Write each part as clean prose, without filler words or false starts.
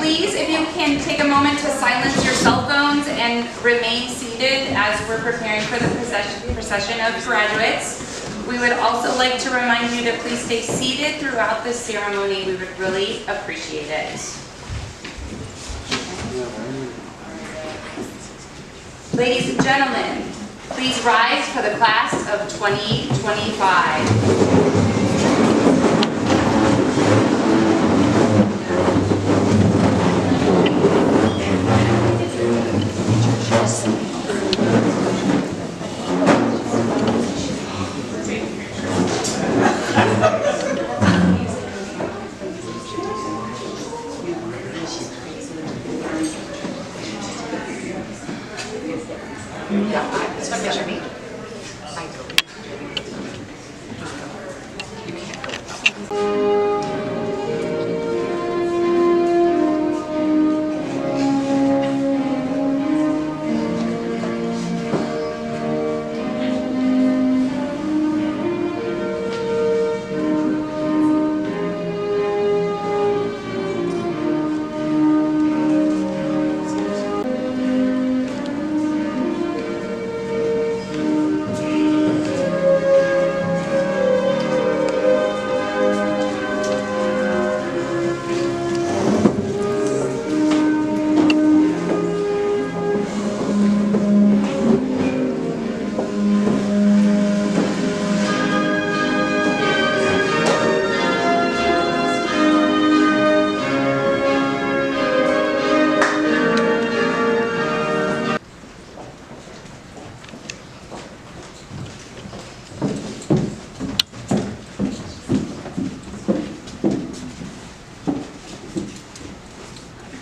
please, if you can take a moment to silence your cell phones and remain seated as we're preparing for the procession of graduates. We would also like to remind you to please stay seated throughout this ceremony. We would really appreciate it. Ladies and gentlemen, please rise for the class of 2025. This one measure me. I do. You can't go without that.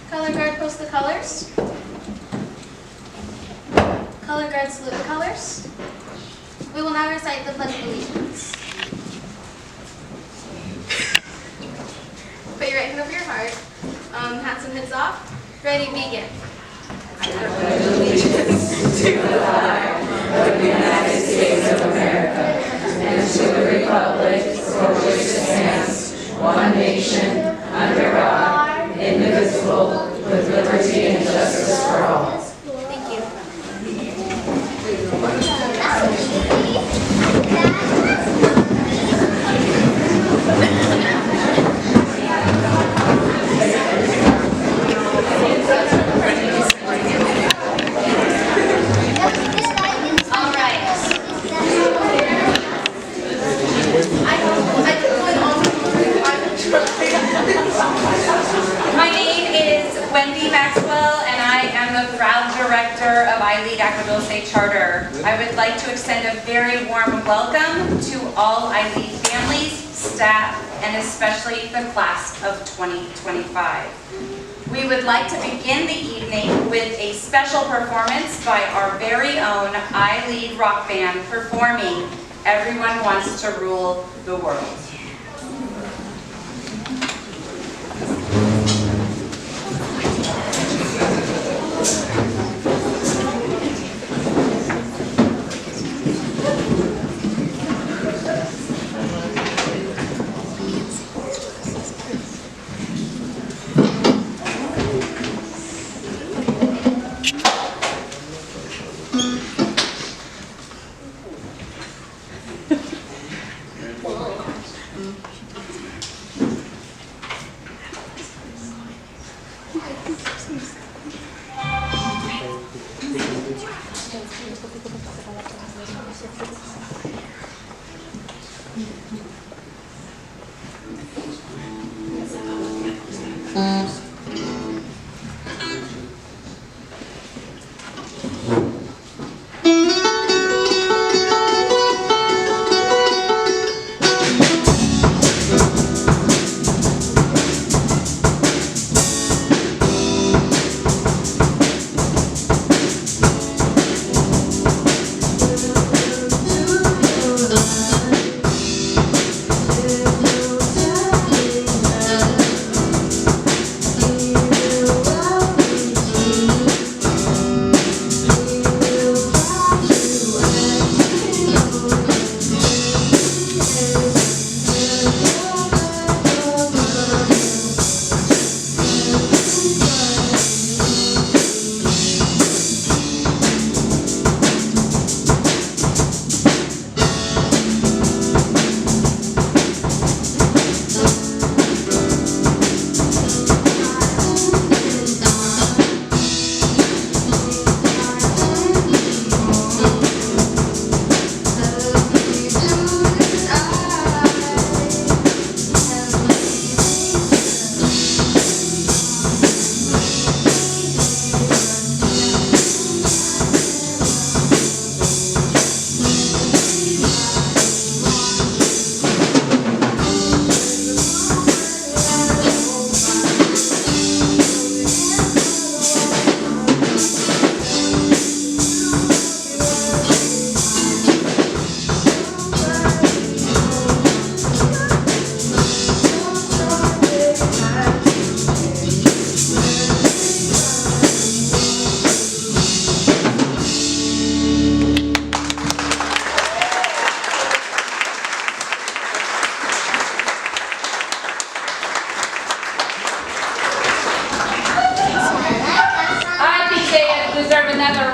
Color guard, post the colors. Color guard, salute the colors. We will now recite the Pledge of Allegiance. Put your right hand over your heart. Hats and hoods off. Ready, begin. I pledge allegiance to the flag of the United States of America and to the republic for which it stands, one nation, under God, indivisible, with liberty and justice for all. Thank you. All right. My name is Wendy Maxwell, and I am the proud director of iLEAD Academic State Charter. I would like to extend a very warm welcome to all iLEAD families, staff, and especially the class of 2025. We would like to begin the evening with a special performance by our very own iLEAD rock band performing Everyone Wants to Rule the World. I think they deserve another.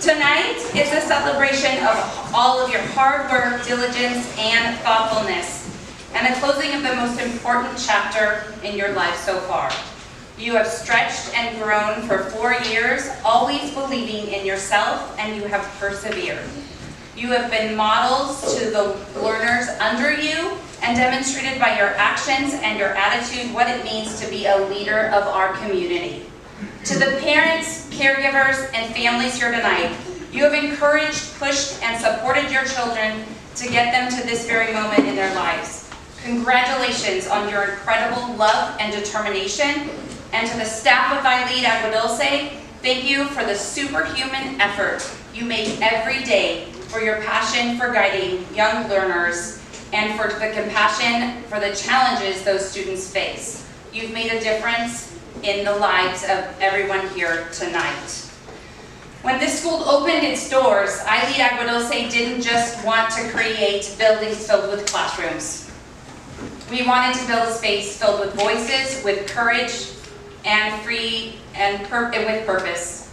Tonight is a celebration of all of your hard work, diligence, and thoughtfulness, and a closing of the most important chapter in your life so far. You have stretched and grown for 4 years, always believing in yourself, and you have persevered. You have been models to the learners under you and demonstrated by your actions and your attitude what it means to be a leader of our community. To the parents, caregivers, and families here tonight, you have encouraged, pushed, and supported your children to get them to this very moment in their lives. Congratulations on your incredible love and determination. And to the staff of iLEAD Agua Dulce, thank you for the superhuman effort you make every day for your passion for guiding young learners and for the compassion for the challenges those students face. You've made a difference in the lives of everyone here tonight. When this school opened its doors, iLEAD Agua Dulce didn't just want to create buildings filled with classrooms. We wanted to build a space filled with voices, with courage, and free and with purpose.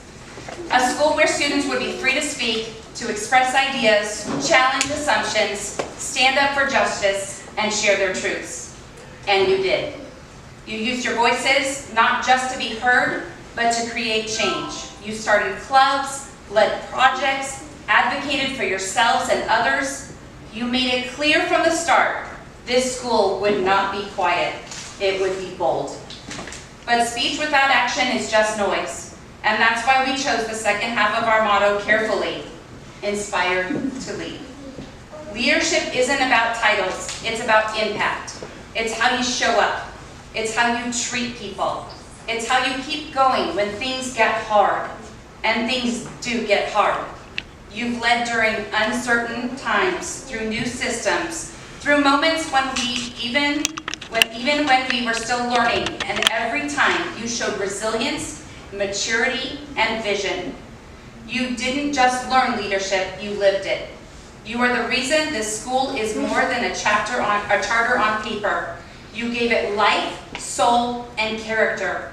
A school where students would be free to speak, to express ideas, challenge assumptions, stand up for justice, and share their truths. And you did. You used your voices not just to be heard, but to create change. You started clubs, led projects, advocated for yourselves and others. You made it clear from the start, this school would not be quiet, it would be bold. But speech without action is just noise, and that's why we chose the second half of our motto carefully, inspired to lead. Leadership isn't about titles, it's about impact. It's how you show up, it's how you treat people, it's how you keep going when things get hard, and things do get hard. You've led during uncertain times, through new systems, through moments when even when we were still learning, and every time you showed resilience, maturity, and vision. You didn't just learn leadership, you lived it. You are the reason this school is more than a charter on paper. You gave it life, soul, and character.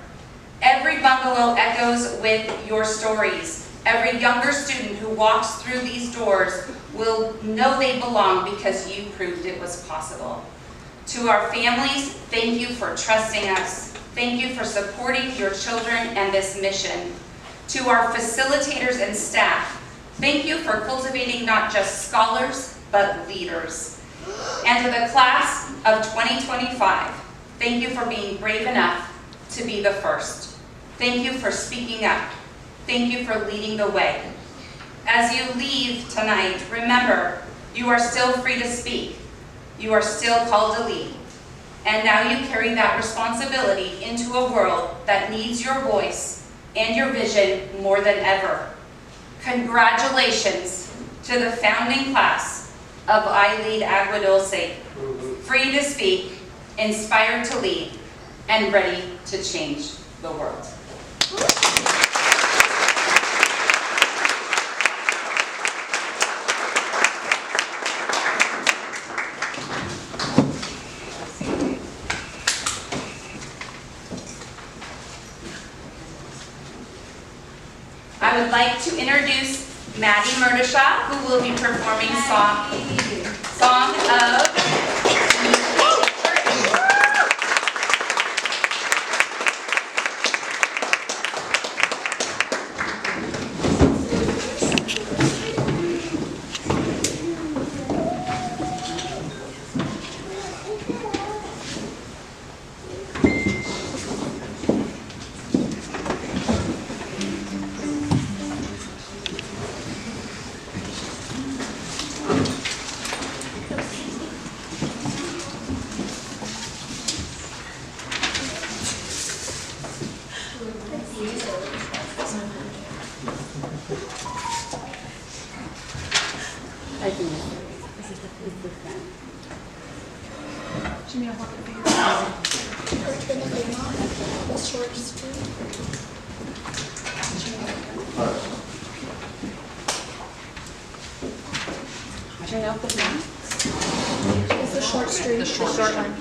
Every bungalow echoes with your stories. Every younger student who walks through these doors will know they belong because you proved it was possible. To our families, thank you for trusting us. Thank you for supporting your children and this mission. To our facilitators and staff, thank you for cultivating not just scholars, but leaders. And to the class of 2025, thank you for being brave enough to be the first. Thank you for speaking up. Thank you for leading the way. As you leave tonight, remember, you are still free to speak. You are still called to lead. And now you carry that responsibility into a world that needs your voice and your vision more than ever. Congratulations to the founding class of iLEAD Agua Dulce. Free to speak, inspired to lead, and ready to change the world. I would like to introduce Maddie Murdishaw, who will be performing Song of... It's the short street. The short one.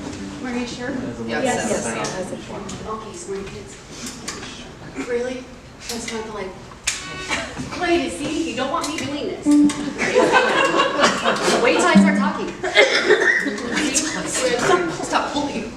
Are you sure? Yes. Okay, smart kids. Really? That's not like, wait, see, you don't want me doing this. Wait till I start talking. Stop pulling.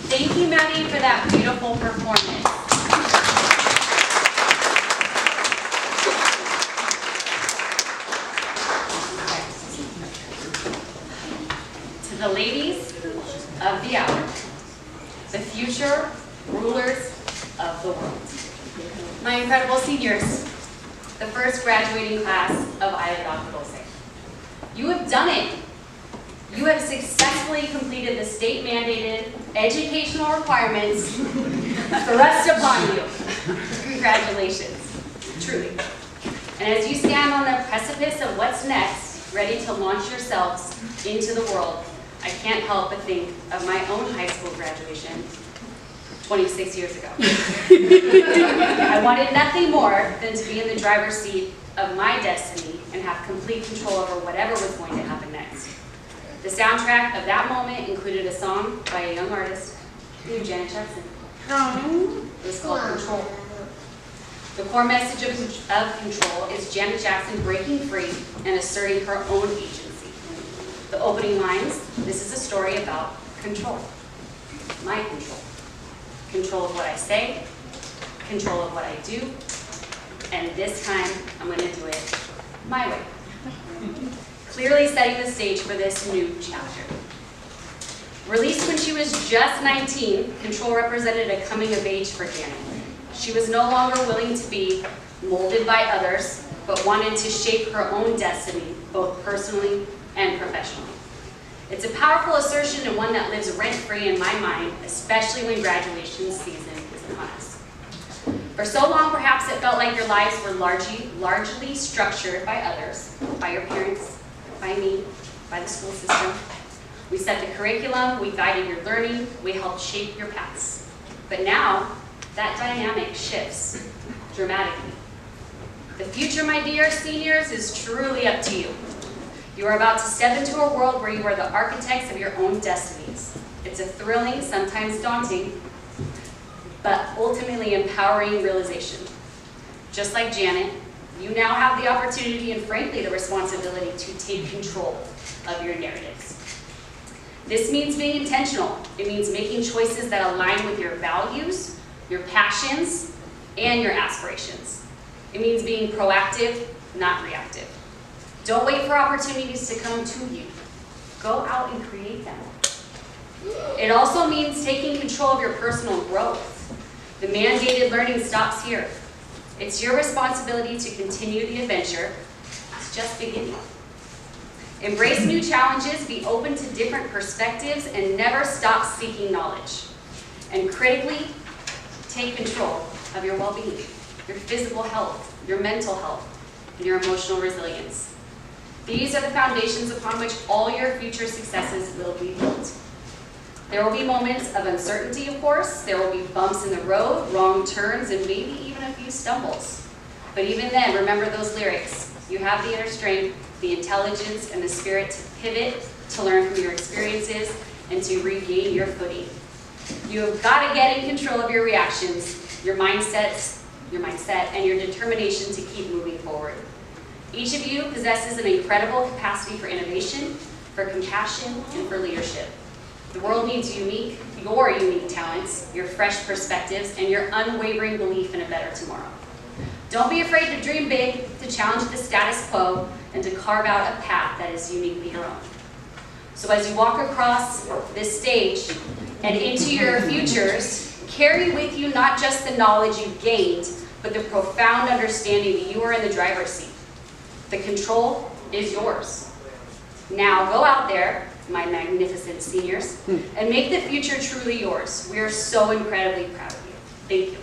Thank you, Maddie, for that beautiful performance. To the ladies of the hour, the future rulers of the world. My incredible seniors, the first graduating class of iLEAD Octodulce. You have done it. You have successfully completed the state-mandated educational requirements thrust upon you. congratulations, truly. And as you stand on the precipice of what's next, ready to launch yourselves into the world, I can't help but think of my own high school graduation 26 years ago. I wanted nothing more than to be in the driver's seat of my destiny and have complete control over whatever was going to happen next. The soundtrack of that moment included a song by a young artist named Janet Jackson. It was called Control. The core message of Control is Janet Jackson breaking free and asserting her own agency. The opening lines, this is a story about control. My control. Control of what I say, control of what I do, and this time I'm going to do it my way. Clearly setting the stage for this new chapter. Released when she was just 19, Control represented a coming of age for Janet. She was no longer willing to be molded by others, but wanted to shape her own destiny, both personally and professionally. It's a powerful assertion and one that lives rent-free in my mind, especially when graduation season is upon us. For so long, perhaps it felt like your lives were largely structured by others, by your parents, by me, by the school system. We set the curriculum, we guided your learning, we helped shape your paths. But now, that dynamic shifts dramatically. The future, my dear seniors, is truly up to you. You are about to step into a world where you are the architects of your own destinies. It's a thrilling, sometimes daunting, but ultimately empowering realization. Just like Janet, you now have the opportunity and frankly the responsibility to take control of your narratives. This means being intentional. It means making choices that align with your values, your passions, and your aspirations. It means being proactive, not reactive. Don't wait for opportunities to come to you. Go out and create them. It also means taking control of your personal growth. The mandated learning stops here. It's your responsibility to continue the adventure. It's just beginning. Embrace new challenges, be open to different perspectives, and never stop seeking knowledge. And critically, take control of your well-being, your physical health, your mental health, and your emotional resilience. These are the foundations upon which all your future successes will be built. There will be moments of uncertainty, of course. There will be bumps in the road, wrong turns, and maybe even a few stumbles. But even then, remember those lyrics. You have the inner strength, the intelligence, and the spirit to pivot, to learn from your experiences, and to regain your footing. You have got to get in control of your reactions, your mindset, and your determination to keep moving forward. Each of you possesses an incredible capacity for innovation, for compassion, and for leadership. The world needs your unique talents, your fresh perspectives, and your unwavering belief in a better tomorrow. Don't be afraid to dream big, to challenge the status quo, and to carve out a path that is uniquely your own. So as you walk across this stage and into your futures, carry with you not just the knowledge you've gained, but the profound understanding that you are in the driver's seat. The control is yours. Now go out there, my magnificent seniors, and make the future truly yours. We are so incredibly proud of you. Thank you.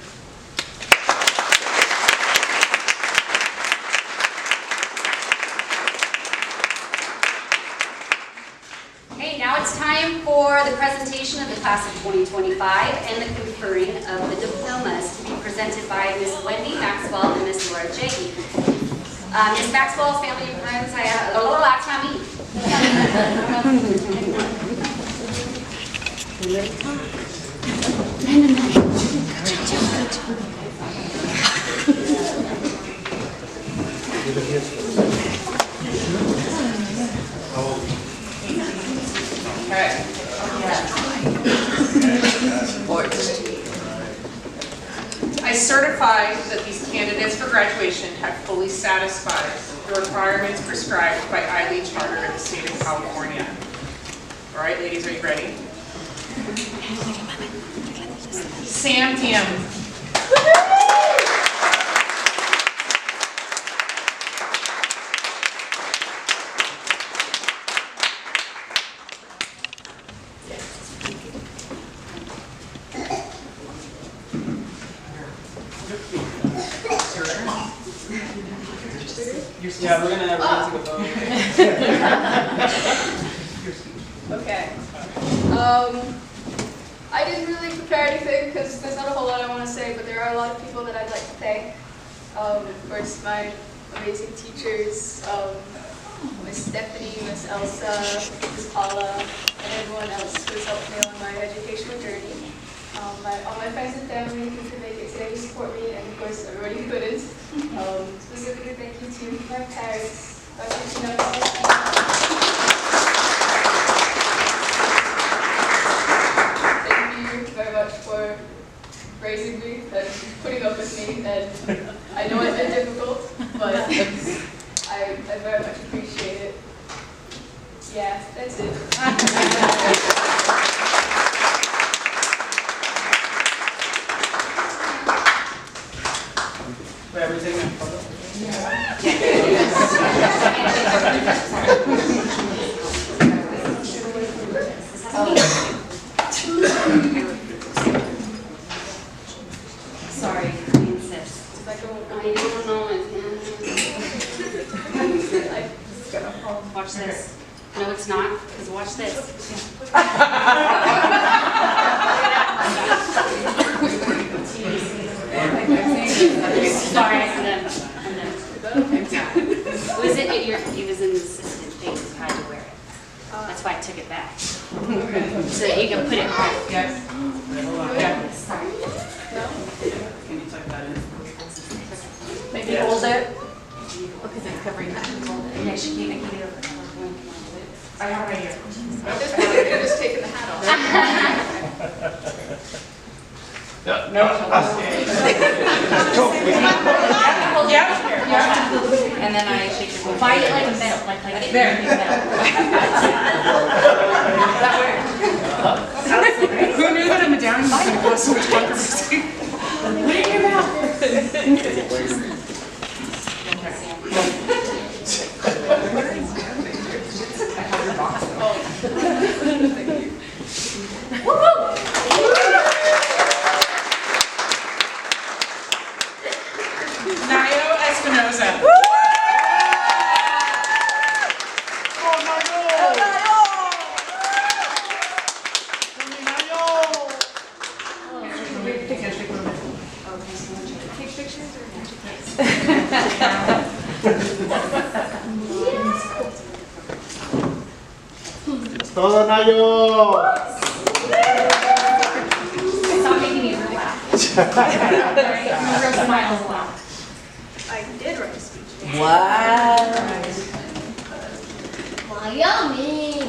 Okay, now it's time for the presentation of the class of 2025 and the conferring of the diplomas to be presented by Ms. Wendy Maxwell and Ms. Laura Jaggy. Ms. Maxwell's family and friends, last time I certify that these candidates for graduation have fully satisfied the requirements prescribed by iLEAD Charter in the state of California. All right, ladies, are you ready? Sam Diem. Yeah, we're gonna take a photo. Okay. I didn't really prepare anything because there's not a whole lot I want to say, but there are a lot of people that I'd like to thank. Of course, my amazing teachers, Miss Stephanie, Miss Elsa, Miss Paula, and everyone else who has helped me on my educational journey. All my friends and family who could make it today to support me, and of course everybody who couldn't. Specifically, thank you to my parents, Dr. Tina. Very much for raising me and putting up with me, and I know it's been difficult, but I very much appreciate it. Yeah, that's it. Wait, are we taking a photo? Sorry, I insist. I don't know it. Watch this. No, it's not, because watch this. Sorry, I'm done. It was an assistant thing, you had to wear it. That's why I took it back. So that you can put it back. Yes. Hold on. Yeah. Sorry. Can you type that in? Maybe hold it. Because I'm covering that. Yeah, she gave it over. I have it here. I could have just taken the hat off. No. And then I shake your Bite it like a metal, like There. Who knew that a medallion was going to cause so much controversy? Put it in your mouth. Nayo Espinoza. Todo Nayo! Stop making me laugh. Real smiles laugh. I did write a speech. Wyoming.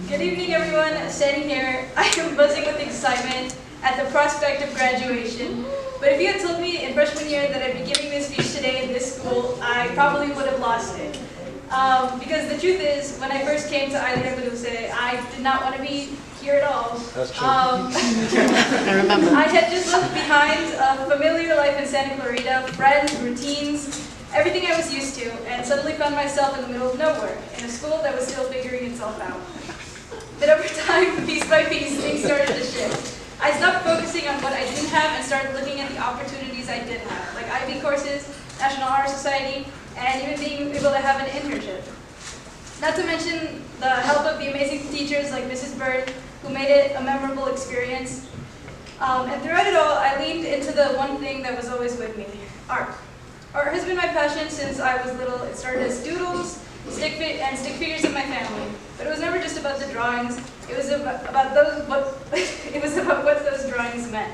Good evening, everyone. Standing here, I am buzzing with excitement at the prospect of graduation. But if you had told me in freshman year that I'd be giving this speech today in this school, I probably would have lost it. Because the truth is, when I first came to iLEAD, I did not want to be here at all. That's true. I remember. I had just left behind a familiar life in Santa Clarita, friends, routines, everything I was used to, and suddenly found myself in the middle of nowhere, in a school that was still figuring itself out. But over time, piece by piece, things started to shift. I stopped focusing on what I didn't have and started looking at the opportunities I did have, like IB courses, National Honor Society, and even being able to have an internship. Not to mention the help of the amazing teachers like Mrs. Bird, who made it a memorable experience. And throughout it all, I leaned into the one thing that was always with me, art. Art has been my passion since I was little. It started as doodles, stick figures of my family. But it was never just about the drawings. It was about what those drawings meant.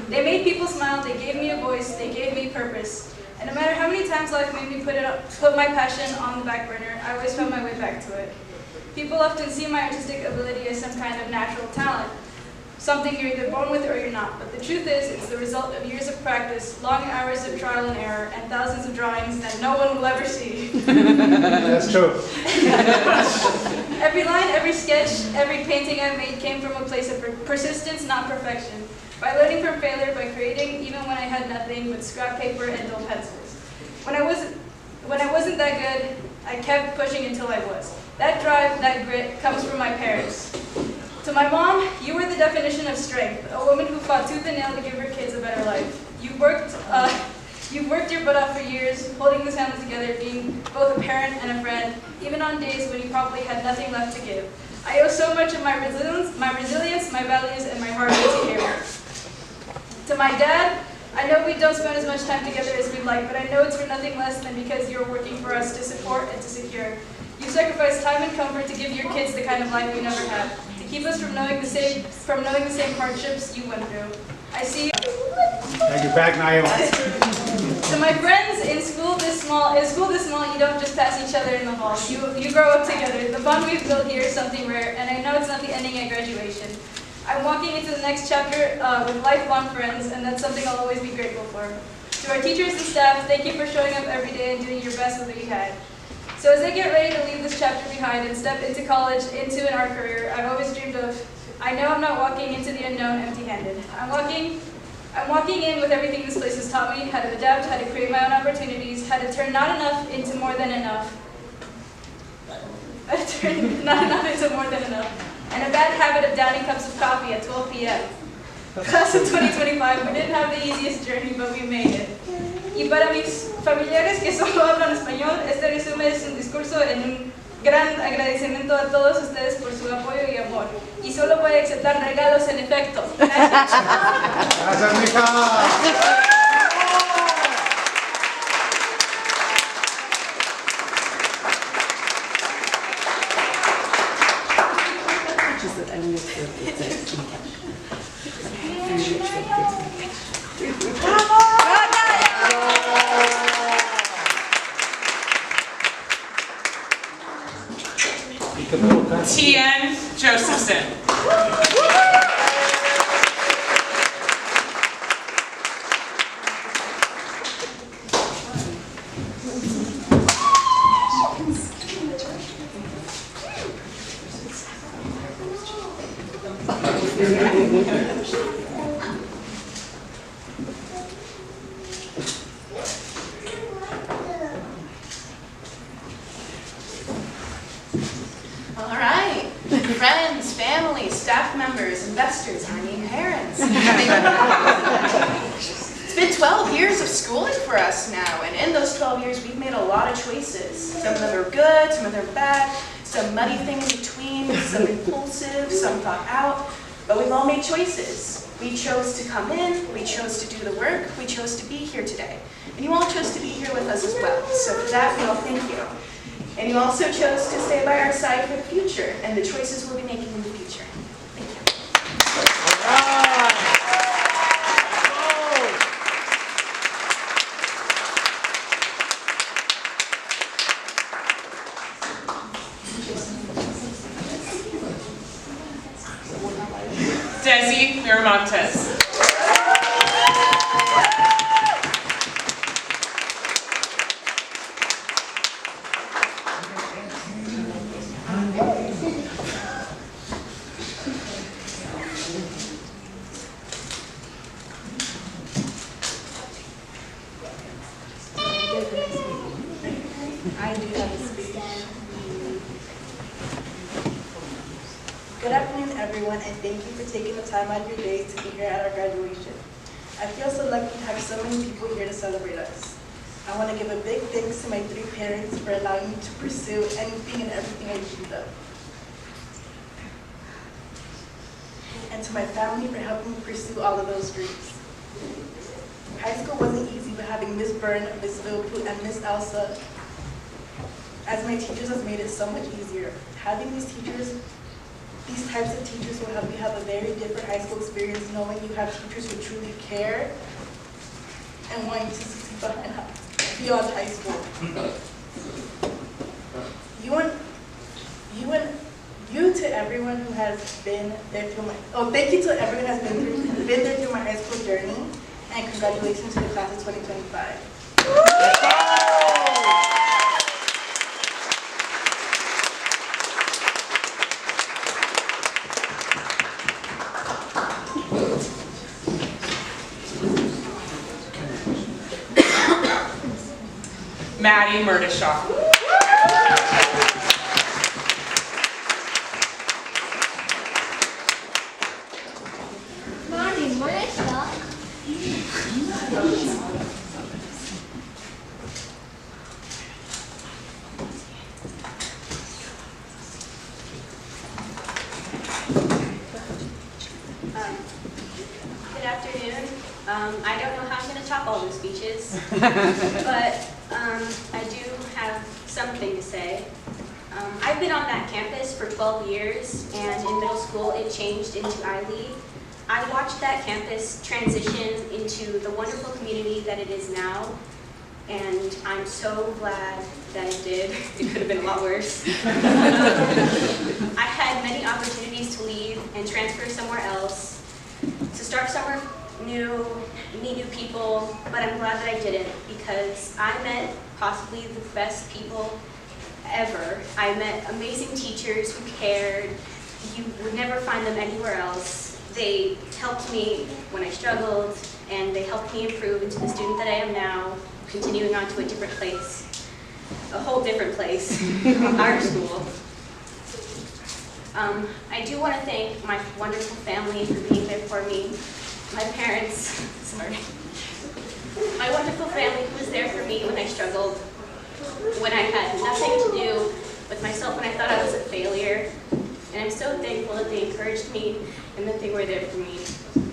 They made people smile, they gave me a voice, they gave me purpose. And no matter how many times life made me put my passion on the back burner, I always found my way back to it. People often see my artistic ability as some kind of natural talent, something you're either born with or you're not. But the truth is, it's the result of years of practice, long hours of trial and error, and thousands of drawings that no one will ever see. That's true. Every line, every sketch, every painting I made came from a place of persistence, not perfection. By learning from failure, by creating even when I had nothing but scrap paper and dull pencils. When I wasn't that good, I kept pushing until I was. That drive, that grit comes from my parents. To my mom, you were the definition of strength, a woman who fought tooth and nail to give her kids a better life. You've worked your butt off for years, holding this family together, being both a parent and a friend, even on days when you probably had nothing left to give. I owe so much of my resilience, my values, and my hard work to you. To my dad, I know we don't spend as much time together as we'd like, but I know it's for nothing less than because you're working for us to support and to secure. You sacrifice time and comfort to give your kids the kind of life we never had, to keep us from knowing the same hardships you went through. I see you. Thank you, back, Nayo. To my friends, in school this small, you don't just pass each other in the hall. You grow up together. The bond we've built here is something rare, and I know it's not the ending at graduation. I'm walking into the next chapter with lifelong friends, and that's something I'll always be grateful for. To our teachers and staff, thank you for showing up every day and doing your best with what you had. So as I get ready to leave this chapter behind and step into college, into an art career, I've always dreamed of, I know I'm not walking into the unknown empty-handed. I'm walking in with everything this place has taught me, how to adapt, how to create my own opportunities, how to turn not enough into more than enough. Not enough into more than enough. And a bad habit of downing cups of coffee at 12 p.m. Class of 2025, we didn't have the easiest journey, but we made it. Y para mis familiares que solo hablan español, este resumen es un discurso en un gran agradecimiento a todos ustedes por su apoyo y amor. Y solo voy a aceptar regalos en efecto. Gracias. Gracias, mija. T.N. Josephson. All right, friends, family, staff members, investors, parents. It's been 12 years of schooling for us now, and in those 12 years, we've made a lot of choices. Some of them are good, some of them are bad, some muddy things in between, some impulsive, some thought out, but we've all made choices. We chose to come in, we chose to do the work, we chose to be here today. And you all chose to be here with us as well, so for that, we all thank you. And you also chose to stay by our side for the future and the choices we'll be making in the future. Thank you. Desi Miramontes. Good afternoon, everyone, and thank you for taking the time out of your days to be here at our graduation. I feel so lucky to have so many people here to celebrate us. I want to give a big thanks to my 3 parents for allowing me to pursue anything and everything I dreamed of. And to my family for helping me pursue all of those dreams. High school wasn't easy, but having Miss Byrne, Miss Vilpu, and Miss Elsa as my teachers has made it so much easier. Having these types of teachers will help you have a very different high school experience, knowing you have teachers who truly care and want you to succeed beyond high school. You to everyone who has been there through my, thank you to everyone who has been there through my high school journey, and congratulations to the class of 2025. Maddie Murdishaw. Good afternoon. I don't know how I'm going to top all those speeches, but I do have something to say. I've been on that campus for 12 years, and in middle school it changed into iLEAD. I watched that campus transition into the wonderful community that it is now, and I'm so glad that it did. It could have been a lot worse. I had many opportunities to leave and transfer somewhere else, to start somewhere new, meet new people, but I'm glad that I didn't, because I met possibly the best people ever. I met amazing teachers who cared. You would never find them anywhere else. They helped me when I struggled, and they helped me improve into the student that I am now, continuing on to a different place, a whole different place, our school. I do want to thank my wonderful family for being there for me. My parents, sorry. My wonderful family who was there for me when I struggled, when I had nothing to do with myself, when I thought I was a failure. And I'm so thankful that they encouraged me and that they were there for me.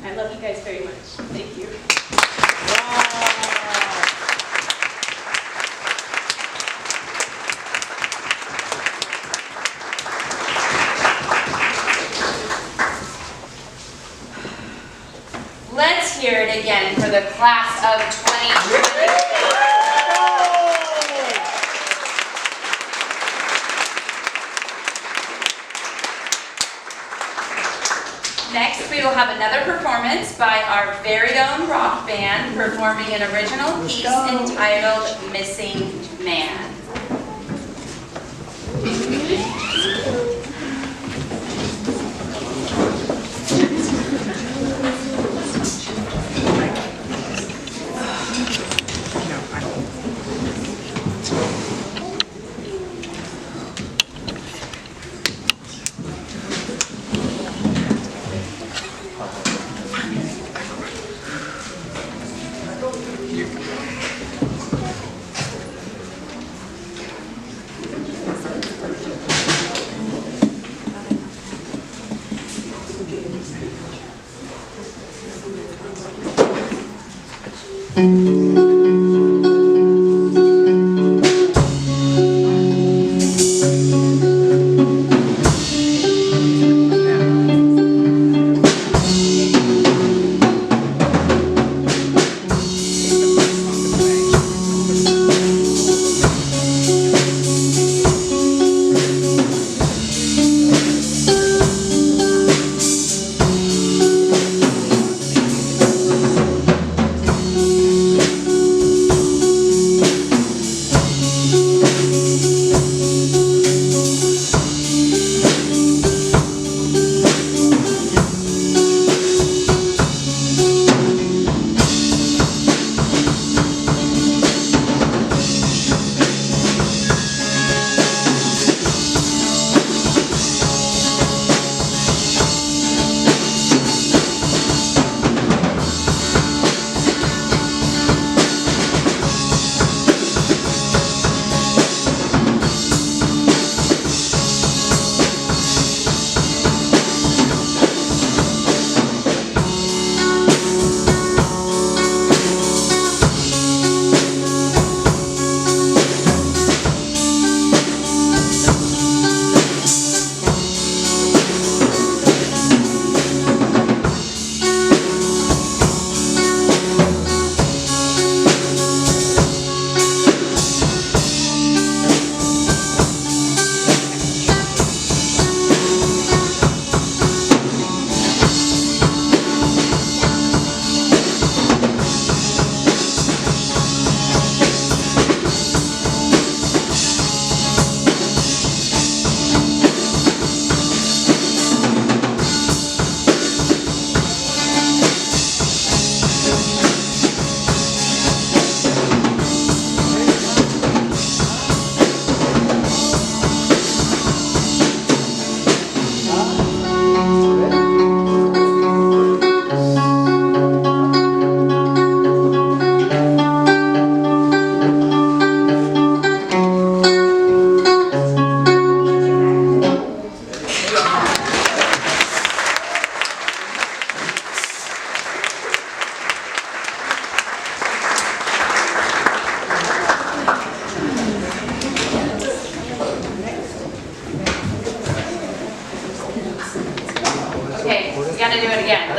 I love you guys very much. Thank you. Let's hear it again for the class of 2020. Next, we will have another performance by our very own rock band performing an original piece entitled Missing Man.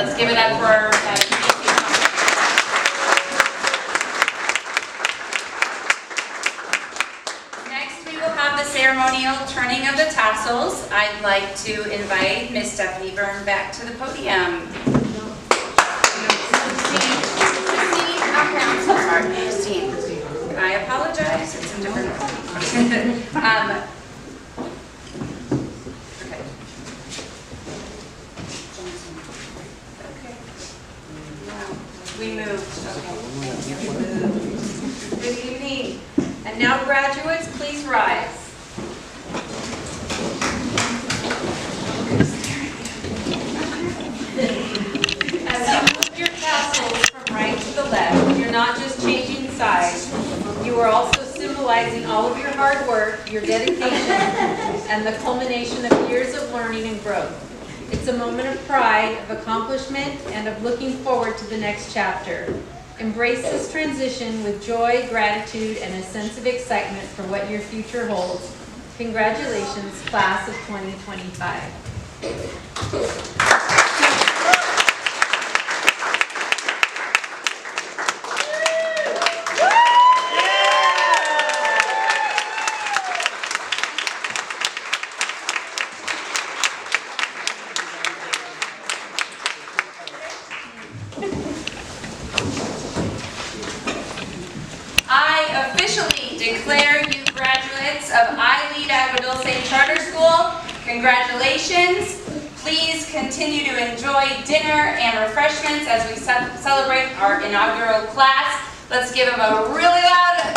Let's give it up for Next, we will have the ceremonial turning of the tassels. I'd like to invite Miss Stephanie Byrne back to the podium. I'm so sorry, Christine. I apologize, it's a different okay. Okay. Wow. We moved. Okay. Good evening. And now, graduates, please rise. As you move your tassels from right to the left, you're not just changing size, you are also symbolizing all of your hard work, your dedication, and the culmination of years of learning and growth. It's a moment of pride, of accomplishment, and of looking forward to the next chapter. Embrace this transition with joy, gratitude, and a sense of excitement for what your future holds. Congratulations, class of 2025. I officially declare you graduates of iLEAD Agua Dulce Charter School. Congratulations. Please continue to enjoy dinner and refreshments as we celebrate our inaugural class. Let's give them a really loud